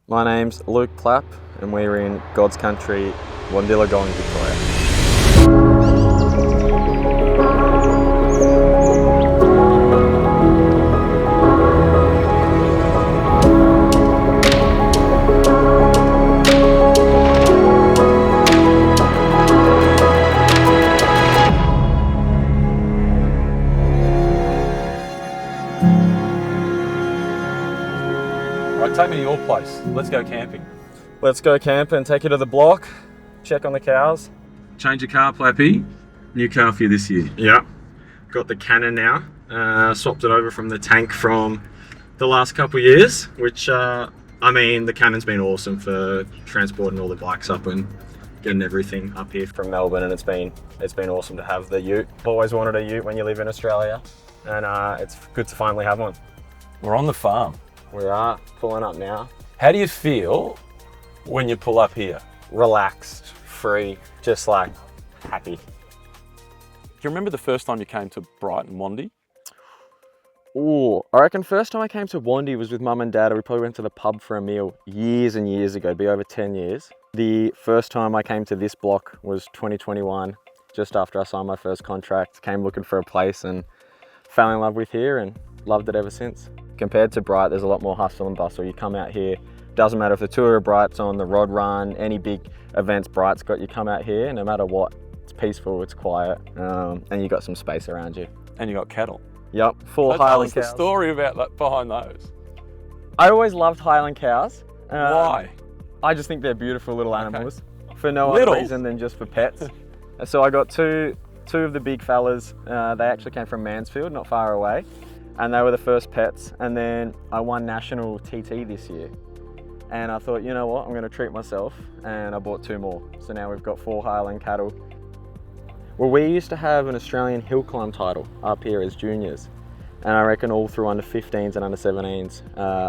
My name's Luke Plapp and we're in God's country, Wandi, Victoria. Right, take me to your place. Let's go camping. Let's go camping, take you to the block, check on the cows. Change your car, Plappy. New car for you this year. Yeah, got the Cannon now. Swapped it over from the tank from the last couple of years, which, the Cannon's been awesome for transporting all the bikes up and getting everything up here from Melbourne, and it's been awesome to have the ute. I've always wanted a ute when you live in Australia, and it's good to finally have one. We're on the farm. We are pulling up now. How do you feel when you pull up here? Relaxed, free, just like happy. Do you remember the first time you came to Brighton, Wandi? Ooh, I reckon first time I came to Wandi was with Mum and Dad. We probably went to the pub for a meal years and years ago, be over 10 years. The first time I came to this block was 2021, just after I signed my first contract. Came looking for a place and fell in love with here and loved it ever since. Compared to Bright, there's a lot more hustle and bustle. You come out here, doesn't matter if the tour of Bright's on, the rod run, any big events Bright's got, you come out here, no matter what, it's peaceful, it's quiet, and you got some space around you. And you got cattle. Yep, full So Highland tell us cows. the story about that behind those. I always loved Highland cows. Why? I just think they're beautiful little animals, for no Little? other reason than just for pets. So I got two of the big fellas. They actually came from Mansfield, not far away, and they were the first pets. And then I won national TT this year, and I thought, you know what, I'm going to treat myself, and I bought two more. So now we've got 4 Highland cattle. Well, we used to have an Australian hill climb title up here as juniors, and I reckon all through under 15s and under 17s,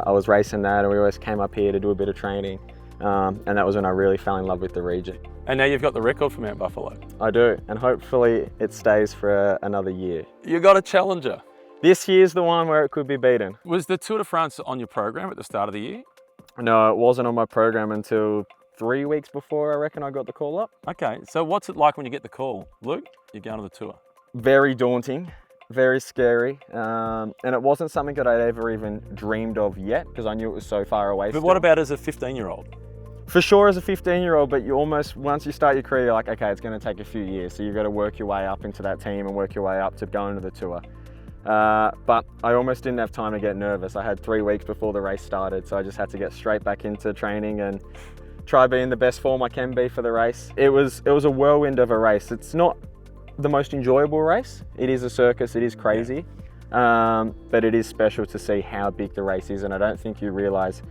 I was racing that, and we always came up here to do a bit of training, and that was when I really fell in love with the region. And now you've got the record for Mount Buffalo. I do, and hopefully it stays for another year. You got a challenger. This year's the one where it could be beaten. Was the Tour de France on your program at the start of the year? No, it wasn't on my program until 3 weeks before I reckon I got the call up. Okay, so what's it like when you get the call? Luke, you're going to the tour. Very daunting, very scary, and it wasn't something that I'd ever even dreamed of yet, because I knew it was so far away. But what about as a 15-year-old? For sure as a 15-year-old, but you almost, once you start your career, you're like, okay, it's going to take a few years, so you've got to work your way up into that team and work your way up to going to the tour. But I almost didn't have time to get nervous. I had 3 weeks before the race started, so I just had to get straight back into training and try being the best form I can be for the race. It was a whirlwind of a race. It's not the most enjoyable race. It is a circus, it is crazy, but it is special to see how big the race is, and I don't think you realise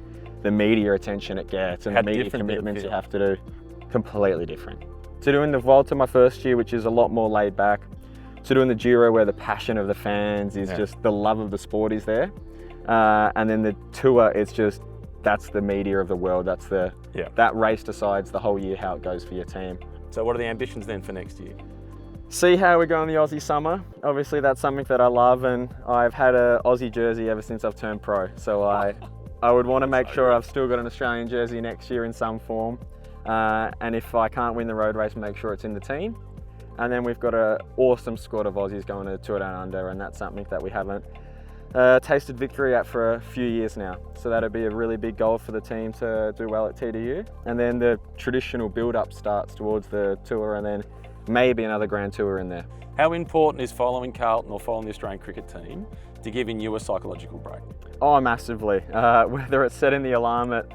the media attention it gets and How the media different did it commitments you feel? have to do. Completely different. To doing the Volta my first year, which is a lot more laid back, to doing the Giro where the passion of the fans is just the love of the sport is there, and then the tour, it's just, that's the media of the world. That's that race decides the whole year how it goes for your team. So what are the ambitions then for next year? See how we go in the Aussie summer. Obviously that's something that I love, and I've had a Aussie jersey ever since I've turned pro. So I would want to make sure I've still got an Australian jersey next year in some form. And if I can't win the road race, make sure it's in the team. And then we've got an awesome squad of Aussies going to Tour Down Under, and that's something that we haven't tasted victory at for a few years now. So that'd be a really big goal for the team to do well at TDU. And then the traditional build-up starts towards the tour, and then maybe another Grand Tour in there. How important is following Carlton or following the Australian cricket team to giving you a psychological break? Oh, massively. Whether it's setting the alarm at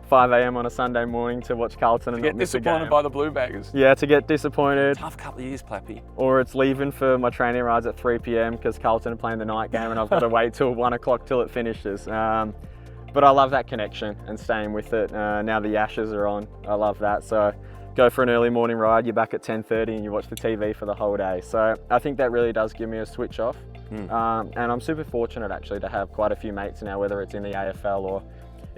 5 a.m. on a Sunday morning to watch Carlton and Get not miss a disappointed game. by the Blue Baggers. Yeah, to get disappointed. Tough couple of years, Plappy. Or it's leaving for my training rides at 3 p.m. because Carlton are playing the night game and I've got to wait till 1 o'clock till it finishes. But I love that connection and staying with it. Now the Ashes are on, I love that. So go for an early morning ride, you're back at 10:30 and you watch the TV for the whole day. So I think that really does give me a switch off. And I'm super fortunate actually to have quite a few mates now, whether it's in the AFL or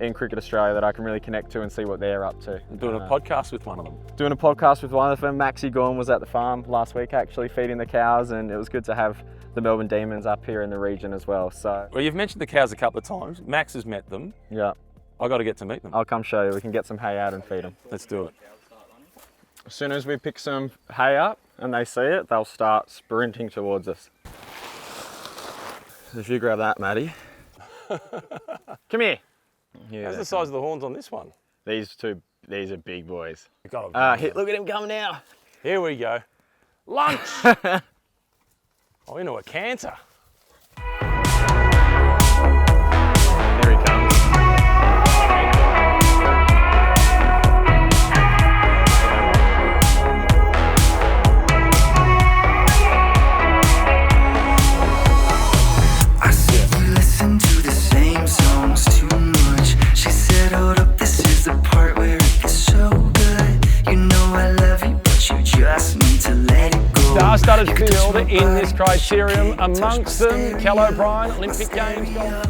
in Cricket Australia, that I can really connect to and see what they're up to. Doing a podcast with one of them. Doing a podcast with one of them. Maxie Gorn was at the farm last week actually feeding the cows, and it was good to have the Melbourne Demons up here in the region as well. So Well, you've mentioned the cows a couple of times. Max has met them. yeah. I got to get to meet them. I'll come show you. We can get some hay out and feed them. Let's do it. As soon as we pick some hay up and they see it, they'll start sprinting towards us. If you grab that, Maddie. Come here. Yeah, How's the size of the horns on this one? These are big boys. Look Look at him coming now. Here we go. Lunch! Oh, into a canter. Here he comes. I said we listen to the same songs too much. She said, hold up, this is the part where it gets so good. You know I love you, but you just need to let it go. Star-studded field in this criterium, amongst them Cal O'Brien, Olympic Games golf.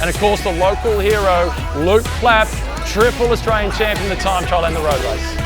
And of course the local hero, Luke Plapp, triple Australian champion in the time trial and the road race.